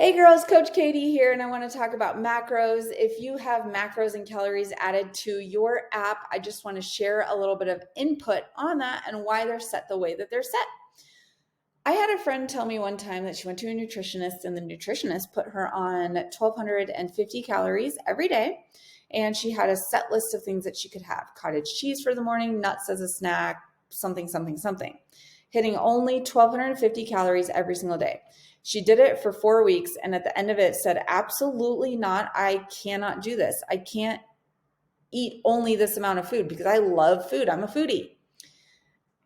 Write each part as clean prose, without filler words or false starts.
Hey girls, Coach Katie here, and I want to talk about macros. If you have macros and calories added to your app, I just want to share a little bit of input on that and why they're set the way that they're set. I had a friend tell me one time that she went to a nutritionist, and the nutritionist put her on 1,250 calories every day, and she had a set list of things that she could have: cottage cheese for the morning, nuts as a snack, something, something, something, hitting only 1,250 calories every single day. She did it for 4 weeks, and at the end of it said, absolutely not. I cannot do this. I can't eat only this amount of food because I love food. I'm a foodie.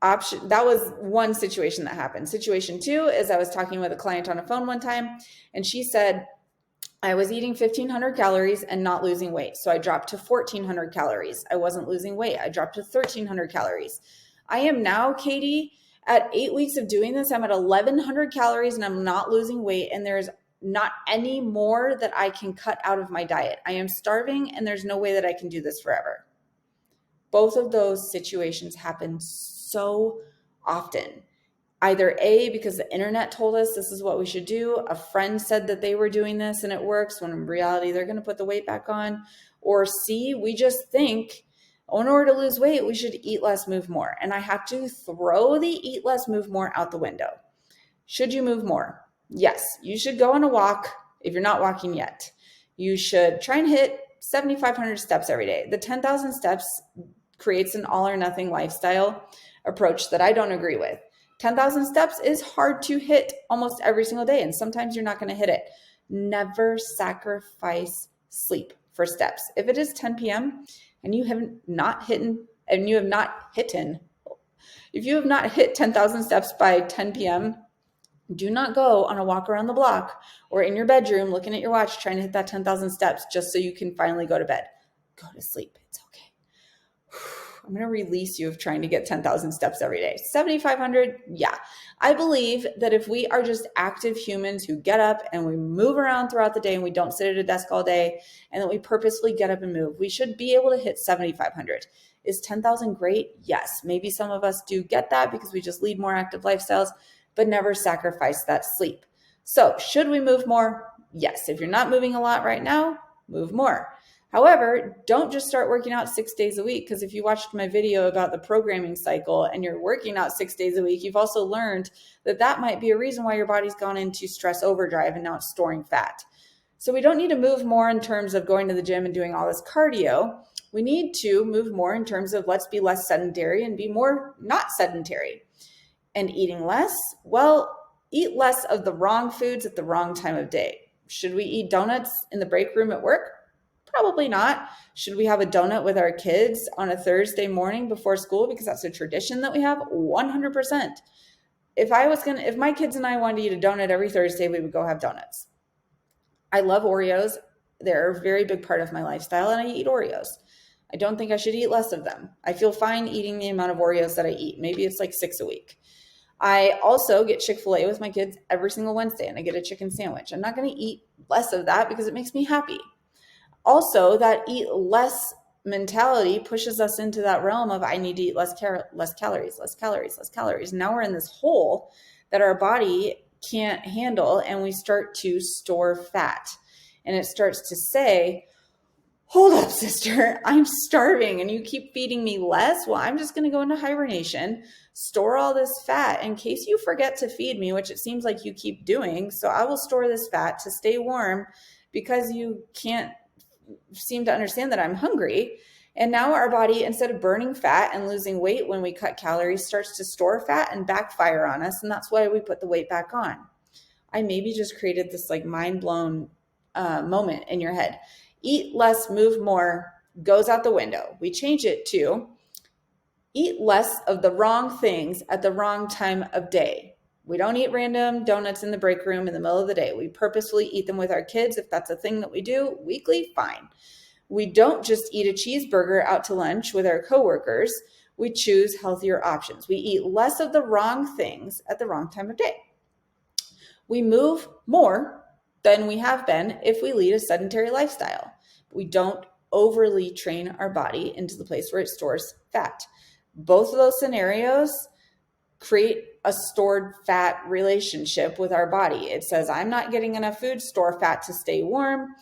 That was one situation that happened. Situation two is I was talking with a client on a phone one time, and she said, I was eating 1,500 calories and not losing weight. So I dropped to 1,400 calories. I wasn't losing weight. I dropped to 1,300 calories. I am now, Katie, at 8 weeks of doing this, I'm at 1,100 calories and I'm not losing weight. And there's not any more that I can cut out of my diet. I am starving and there's no way that I can do this forever. Both of those situations happen so often. Either A, because the internet told us this is what we should do, a friend said that they were doing this and it works, when in reality they're going to put the weight back on. Or C, we just think, oh, in order to lose weight, we should eat less, move more. And I have to throw the eat less, move more out the window. Should you move more? Yes, you should go on a walk if you're not walking yet. You should try and hit 7,500 steps every day. The 10,000 steps creates an all or nothing lifestyle approach that I don't agree with. 10,000 steps is hard to hit almost every single day, and sometimes you're not going to hit it. Never sacrifice sleep for steps. If it is 10 p.m. and you have not hit 10,000 steps by 10 p.m., do not go on a walk around the block or in your bedroom looking at your watch trying to hit that 10,000 steps just so you can finally go to bed. Go to sleep. It's okay. I'm going to release you of trying to get 10,000 steps every day. 7,500, yeah. I believe that if we are just active humans who get up and we move around throughout the day and we don't sit at a desk all day and that we purposefully get up and move, we should be able to hit 7,500. Is 10,000 great? Yes. Maybe some of us do get that because we just lead more active lifestyles, but never sacrifice that sleep. So should we move more? Yes. If you're not moving a lot right now, move more. However, don't just start working out 6 days a week, because if you watched my video about the programming cycle and you're working out 6 days a week, you've also learned that that might be a reason why your body's gone into stress overdrive and now it's storing fat. So we don't need to move more in terms of going to the gym and doing all this cardio. We need to move more in terms of let's be less sedentary and be more not sedentary. And eating less? Well, eat less of the wrong foods at the wrong time of day. Should we eat donuts in the break room at work? Probably not. Should we have a donut with our kids on a Thursday morning before school because that's a tradition that we have? 100%. If my kids and I wanted to eat a donut every Thursday, we would go have donuts. I love Oreos. They're a very big part of my lifestyle, and I eat Oreos. I don't think I should eat less of them. I feel fine eating the amount of Oreos that I eat. Maybe it's like 6 a week. I also get Chick-fil-A with my kids every single Wednesday, and I get a chicken sandwich. I'm not going to eat less of that because it makes me happy. Also, that eat less mentality pushes us into that realm of I need to eat less calories. Now we're in this hole that our body can't handle, and we start to store fat. And it starts to say, hold up, sister, I'm starving and you keep feeding me less. Well, I'm just going to go into hibernation, store all this fat in case you forget to feed me, which it seems like you keep doing. So I will store this fat to stay warm because you can't seem to understand that I'm hungry. And now our body, instead of burning fat and losing weight when we cut calories, starts to store fat and backfire on us. And that's why we put the weight back on. I maybe just created this like mind blown moment in your head. Eat less, move more goes out the window. We change it to eat less of the wrong things at the wrong time of day. We don't eat random donuts in the break room in the middle of the day. We purposefully eat them with our kids. If that's a thing that we do weekly, fine. We don't just eat a cheeseburger out to lunch with our coworkers. We choose healthier options. We eat less of the wrong things at the wrong time of day. We move more than we have been if we lead a sedentary lifestyle. We don't overly train our body into the place where it stores fat. Both of those scenarios create a stored fat relationship with our body. It says, I'm not getting enough food, store fat to stay warm.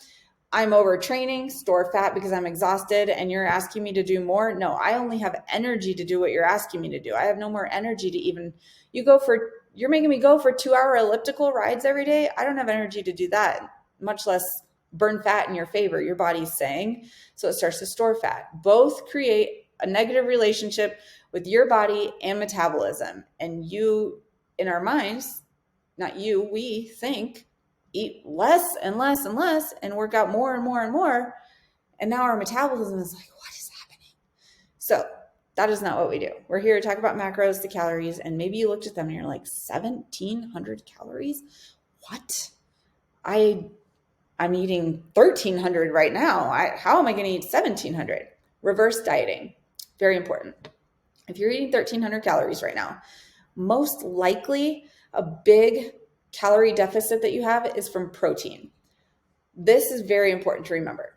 I'm overtraining, store fat because I'm exhausted and you're asking me to do more. No, I only have energy to do what you're asking me to do. I have no more energy to even, you're making me go for 2-hour elliptical rides every day. I don't have energy to do that, much less burn fat in your favor, your body's saying. So it starts to store fat. Both create a negative relationship with your body and metabolism. And you, in our minds, not you, we think, eat less and less and less and work out more and more and more. And now our metabolism is like, what is happening? So that is not what we do. We're here to talk about macros, the calories, and maybe you looked at them and you're like, 1,700 calories? What? I'm eating 1,300 right now. How am I going to eat 1,700? Reverse dieting, very important. If you're eating 1,300 calories right now, most likely a big calorie deficit that you have is from protein. This is very important to remember.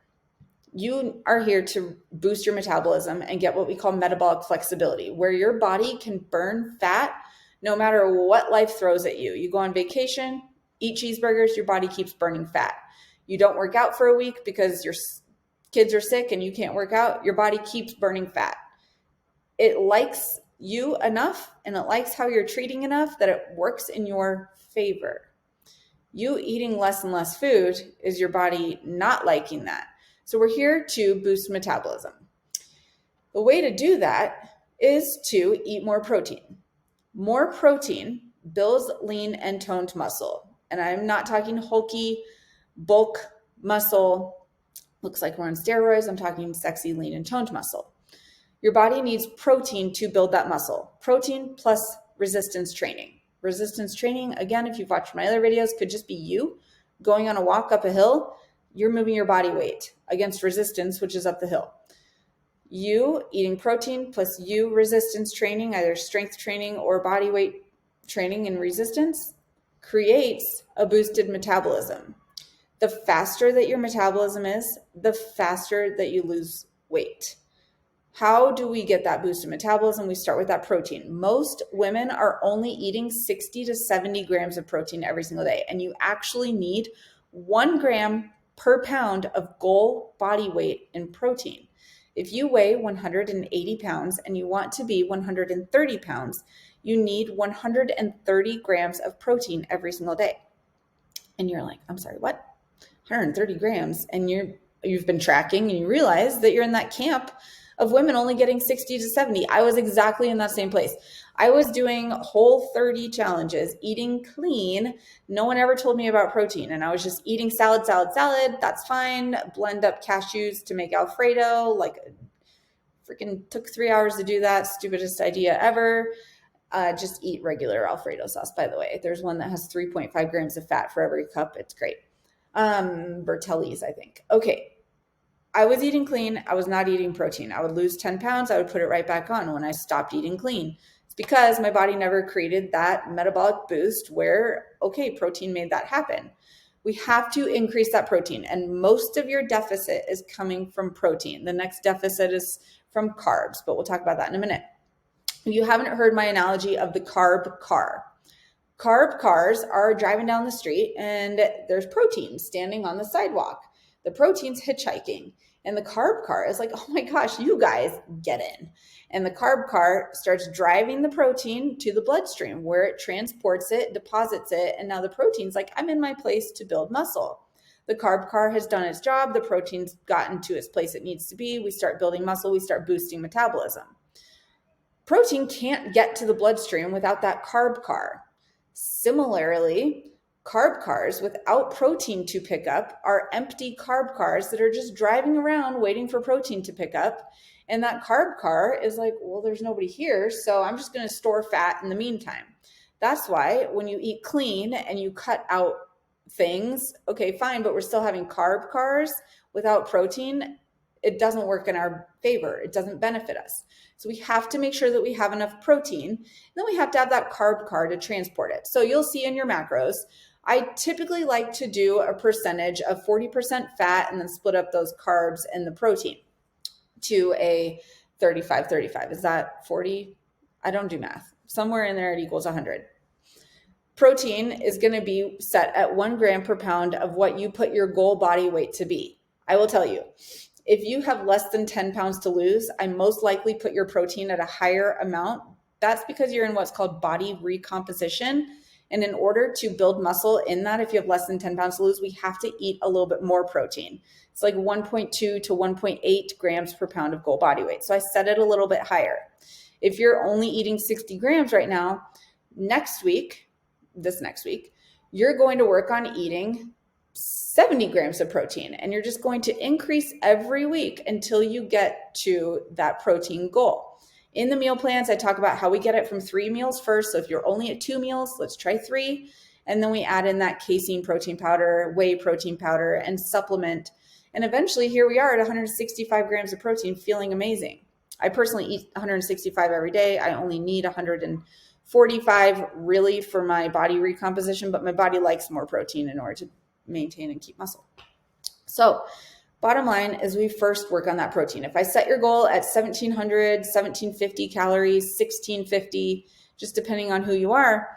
You are here to boost your metabolism and get what we call metabolic flexibility, where your body can burn fat no matter what life throws at you. You go on vacation, eat cheeseburgers, your body keeps burning fat. You don't work out for a week because your kids are sick and you can't work out, your body keeps burning fat. It likes you enough and it likes how you're treating enough that it works in your favor. You eating less and less food is your body not liking that. So we're here to boost metabolism. The way to do that is to eat more protein. More protein builds lean and toned muscle. And I'm not talking hulky bulk muscle, looks like we're on steroids. I'm talking sexy, lean, and toned muscle. Your body needs protein to build that muscle. Protein plus resistance training. Resistance training, again, if you've watched my other videos, could just be you going on a walk up a hill. You're moving your body weight against resistance, which is up the hill. You eating protein plus you resistance training, either strength training or body weight training and resistance, creates a boosted metabolism. The faster that your metabolism is, the faster that you lose weight. How do we get that boosted metabolism? We start with that protein. Most women are only eating 60 to 70 grams of protein every single day, and you actually need 1 gram per pound of goal body weight in protein. If you weigh 180 pounds and you want to be 130 pounds, you need 130 grams of protein every single day. And you're like, I'm sorry, what? 130 grams? And you've been tracking and you realize that you're in that camp of women only getting 60 to 70. I was exactly in that same place. I was doing Whole30 challenges, eating clean. No one ever told me about protein. And I was just eating salad. That's fine. Blend up cashews to make Alfredo. Like, freaking took 3 hours to do that. Stupidest idea ever. Just eat regular Alfredo sauce, by the way. There's one that has 3.5 grams of fat for every cup. It's great. Bertelli's, I think. Okay. I was eating clean. I was not eating protein. I would lose 10 pounds. I would put it right back on when I stopped eating clean. It's because my body never created that metabolic boost where, okay, protein made that happen. We have to increase that protein. And most of your deficit is coming from protein. The next deficit is from carbs, but we'll talk about that in a minute. If you haven't heard my analogy of the carb car. Carb cars are driving down the street and there's protein standing on the sidewalk. The protein's hitchhiking. And the carb car is like, oh my gosh, you guys get in. And the carb car starts driving the protein to the bloodstream where it transports it, deposits it. And now the protein's like, I'm in my place to build muscle. The carb car has done its job. The protein's gotten to its place it needs to be. We start building muscle. We start boosting metabolism. Protein can't get to the bloodstream without that carb car. Similarly, carb cars without protein to pick up are empty carb cars that are just driving around waiting for protein to pick up. And that carb car is like, well, there's nobody here, so I'm just going to store fat in the meantime. That's why when you eat clean and you cut out things, okay, fine, but we're still having carb cars without protein. It doesn't work in our favor. It doesn't benefit us. So we have to make sure that we have enough protein. And then we have to have that carb car to transport it. So you'll see in your macros, I typically like to do a percentage of 40% fat and then split up those carbs and the protein to a 35-35. Is that 40? I don't do math. Somewhere in there it equals 100. Protein is going to be set at 1 gram per pound of what you put your goal body weight to be. I will tell you, if you have less than 10 pounds to lose, I most likely put your protein at a higher amount. That's because you're in what's called body recomposition. And in order to build muscle in that, if you have less than 10 pounds to lose, we have to eat a little bit more protein. It's like 1.2 to 1.8 grams per pound of goal body weight. So I set it a little bit higher. If you're only eating 60 grams right now, this next week, you're going to work on eating 70 grams of protein, and you're just going to increase every week until you get to that protein goal. In the meal plans, I talk about how we get it from 3 meals first. So if you're only at 2 meals, let's try 3. And then we add in that casein protein powder, whey protein powder, and supplement. And eventually here we are at 165 grams of protein, feeling amazing. I personally eat 165 every day. I only need 145 really for my body recomposition, but my body likes more protein in order to maintain and keep muscle. So bottom line is we first work on that protein. If I set your goal at 1,700, 1,750 calories, 1,650, just depending on who you are,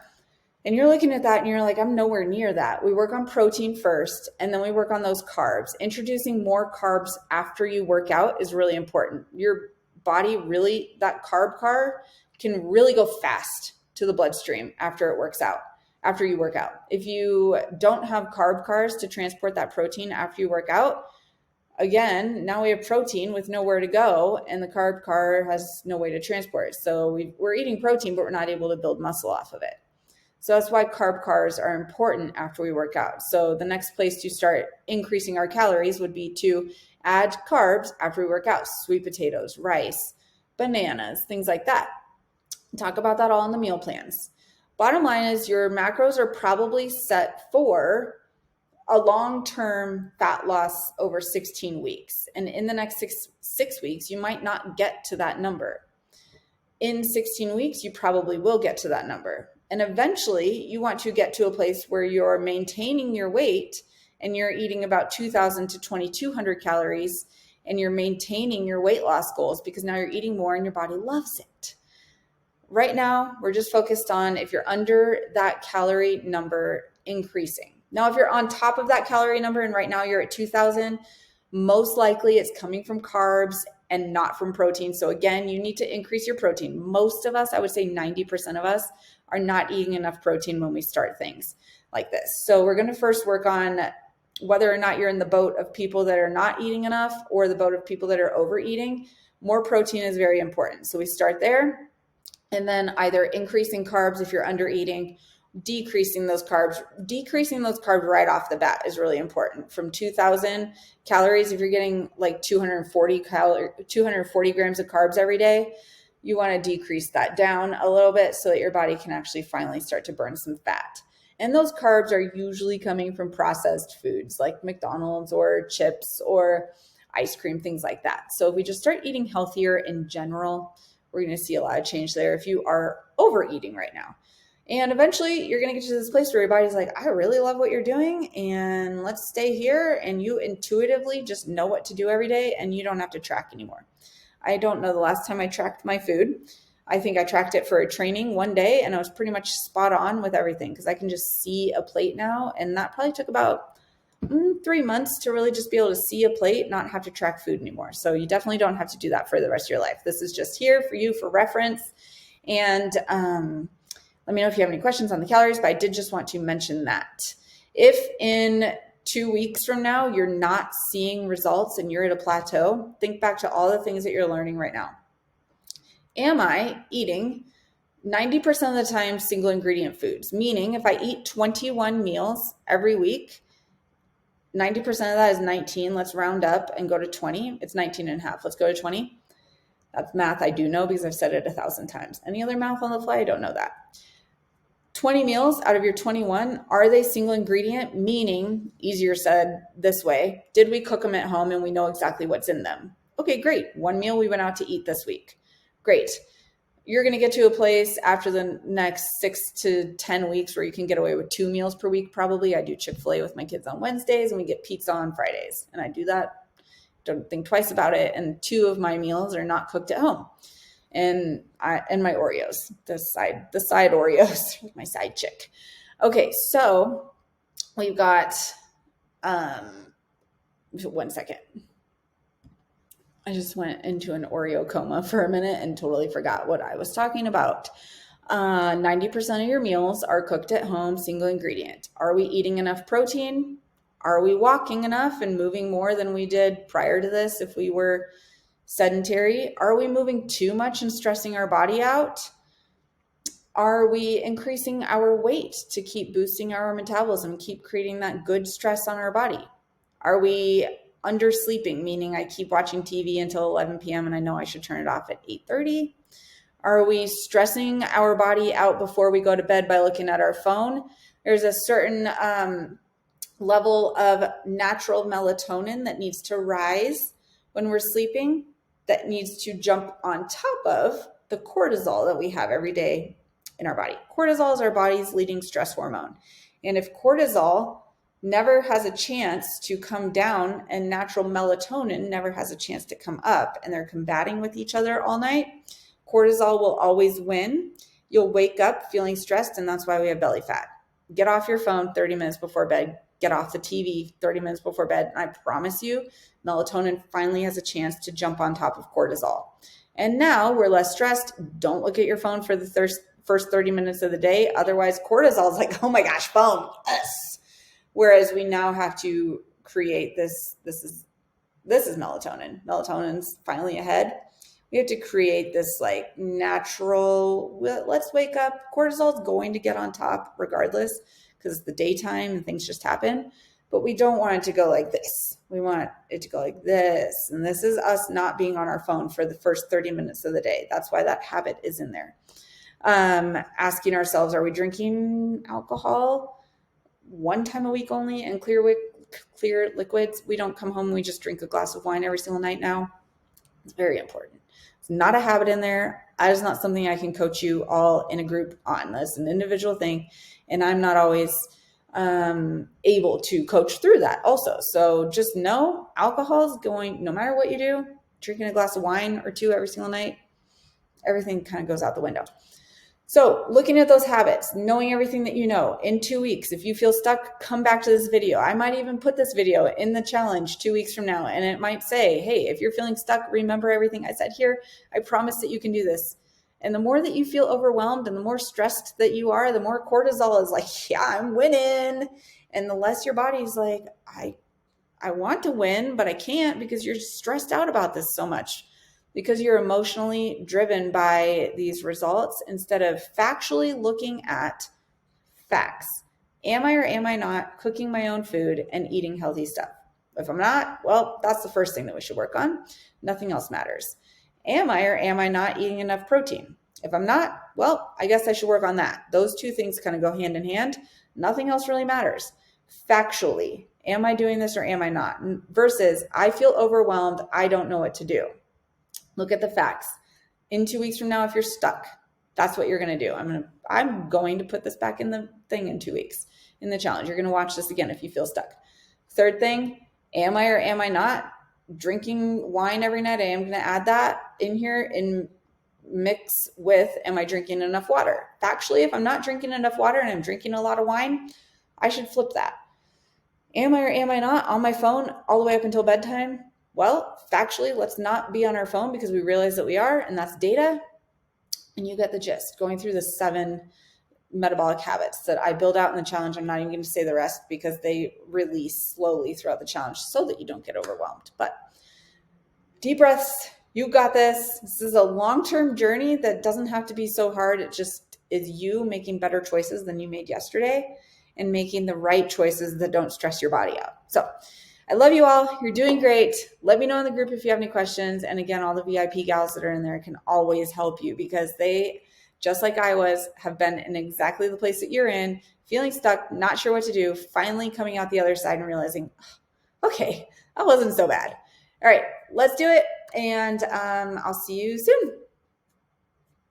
and you're looking at that and you're like, I'm nowhere near that. We work on protein first, and then we work on those carbs. Introducing more carbs after you work out is really important. Your body really, that carb car can really go fast to the bloodstream after it works out. After you work out. If you don't have carb cars to transport that protein after you work out, again, now we have protein with nowhere to go, and the carb car has no way to transport it. So we're eating protein, but we're not able to build muscle off of it. So that's why carb cars are important after we work out. So the next place to start increasing our calories would be to add carbs after we work out. Sweet potatoes, rice, bananas, things like that. Talk about that all in the meal plans. Bottom line is your macros are probably set for a long-term fat loss over 16 weeks. And in the next six weeks, you might not get to that number. In 16 weeks, you probably will get to that number. And eventually, you want to get to a place where you're maintaining your weight and you're eating about 2,000 to 2,200 calories and you're maintaining your weight loss goals because now you're eating more and your body loves it. Right now, we're just focused on if you're under that calorie number, increasing. Now, if you're on top of that calorie number and right now you're at 2,000, most likely it's coming from carbs and not from protein. So again, you need to increase your protein. Most of us, I would say 90% of us, are not eating enough protein when we start things like this. So we're going to first work on whether or not you're in the boat of people that are not eating enough or the boat of people that are overeating. More protein is very important. So we start there. And then either increasing carbs if you're under eating, decreasing those carbs right off the bat is really important. From 2,000 calories, if you're getting like 240 grams of carbs every day, you want to decrease that down a little bit so that your body can actually finally start to burn some fat. And those carbs are usually coming from processed foods like McDonald's or chips or ice cream, things like that. So if we just start eating healthier in general, we're going to see a lot of change there if you are overeating right now. And eventually you're going to get to this place where your body's like, I really love what you're doing and let's stay here. And you intuitively just know what to do every day and you don't have to track anymore. I don't know the last time I tracked my food. I think I tracked it for a training one day and I was pretty much spot on with everything because I can just see a plate now. And that probably took about 3 months to really just be able to see a plate, not have to track food anymore. So you definitely don't have to do that for the rest of your life. This is just here for you for reference. And let me know if you have any questions on the calories, but I did just want to mention that. If in 2 weeks from now, you're not seeing results and you're at a plateau, think back to all the things that you're learning right now. Am I eating 90% of the time single ingredient foods? Meaning if I eat 21 meals every week, 90% of that is 19. Let's round up and go to 20. It's 19 and a half. Let's go to 20. That's math I do know because I've said it 1,000 times. Any other math on the fly? I don't know that. 20 meals out of your 21, are they single ingredient? Meaning, easier said this way, did we cook them at home and we know exactly what's in them? Okay, great. 1 meal we went out to eat this week. Great. You're going to get to a place after the next 6 to 10 weeks where you can get away with 2 meals per week. Probably I do Chick-fil-A with my kids on Wednesdays and we get pizza on Fridays. And I do that. Don't think twice about it. And 2 of my meals are not cooked at home. and my Oreos, the side Oreos, my side chick. Okay, so we've got, 1 second. I just went into an Oreo coma for a minute and totally forgot what I was talking about. 90% of your meals are cooked at home, single ingredient. Are we eating enough protein? Are we walking enough and moving more than we did prior to this if we were sedentary? Are we moving too much and stressing our body out? Are we increasing our weight to keep boosting our metabolism, keep creating that good stress on our body? Are we undersleeping, meaning I keep watching TV until 11 p.m. and I know I should turn it off at 8:30? Are we stressing our body out before we go to bed by looking at our phone? There's a certain level of natural melatonin that needs to rise when we're sleeping, that needs to jump on top of the cortisol that we have every day in our body. Cortisol is our body's leading stress hormone. And if cortisol never has a chance to come down and natural melatonin never has a chance to come up, and they're combating with each other all night, cortisol will always win. You'll wake up feeling stressed, and that's why we have belly fat. Get off your phone 30 minutes before bed. Get off the TV 30 minutes before bed. And I promise you, melatonin finally has a chance to jump on top of cortisol. And now we're less stressed. Don't look at your phone for the first 30 minutes of the day. Otherwise, cortisol is like, oh my gosh, phone, yes. Whereas we now have to create this is melatonin. Melatonin's finally ahead. We have to create this like natural, let's wake up. Cortisol is going to get on top regardless because it's the daytime and things just happen. But we don't want it to go like this. We want it to go like this. And this is us not being on our phone for the first 30 minutes of the day. That's why that habit is in there. Asking ourselves, are we drinking alcohol one time a week only and clear liquids? We don't come home, we just drink a glass of wine every single night now. It's very important. It's not a habit in there. That is not something I can coach you all in a group on. That's an individual thing. And I'm not always able to coach through that also. So just know alcohol is going, no matter what you do, drinking a glass of wine or two every single night, everything kind of goes out the window. So looking at those habits, knowing everything that you know, in 2 weeks, if you feel stuck, come back to this video. I might even put this video in the challenge 2 weeks from now, and it might say, hey, if you're feeling stuck, remember everything I said here. I promise that you can do this. And the more that you feel overwhelmed and the more stressed that you are, the more cortisol is like, yeah, I'm winning. And the less your body's like, I want to win, but I can't because you're stressed out about this so much. Because you're emotionally driven by these results instead of factually looking at facts. Am I or am I not cooking my own food and eating healthy stuff? If I'm not, well, that's the first thing that we should work on. Nothing else matters. Am I or am I not eating enough protein? If I'm not, well, I guess I should work on that. Those two things kind of go hand in hand. Nothing else really matters. Factually, am I doing this or am I not? Versus, I feel overwhelmed. I don't know what to do. Look at the facts. In 2 weeks from now, if you're stuck, that's what you're going to do. I'm going to put this back in the thing in 2 weeks in the challenge. You're going to watch this again if you feel stuck. Third thing, am I or am I not drinking wine every night? I am going to add that in here and mix with, am I drinking enough water? Factually, if I'm not drinking enough water and I'm drinking a lot of wine, I should flip that. Am I or am I not on my phone all the way up until bedtime? Well, factually, let's not be on our phone because we realize that we are, and that's data. And you get the gist. Going through the 7 metabolic habits that I build out in the challenge. I'm not even going to say the rest because they release slowly throughout the challenge so that you don't get overwhelmed. But deep breaths, you got this. This is a long-term journey that doesn't have to be so hard. It just is you making better choices than you made yesterday and making the right choices that don't stress your body out. So I love you all. You're doing great. Let me know in the group if you have any questions. And again, all the VIP gals that are in there can always help you because they, just like I was, have been in exactly the place that you're in, feeling stuck, not sure what to do, finally coming out the other side and realizing, okay, that wasn't so bad. All right, let's do it. And I'll see you soon.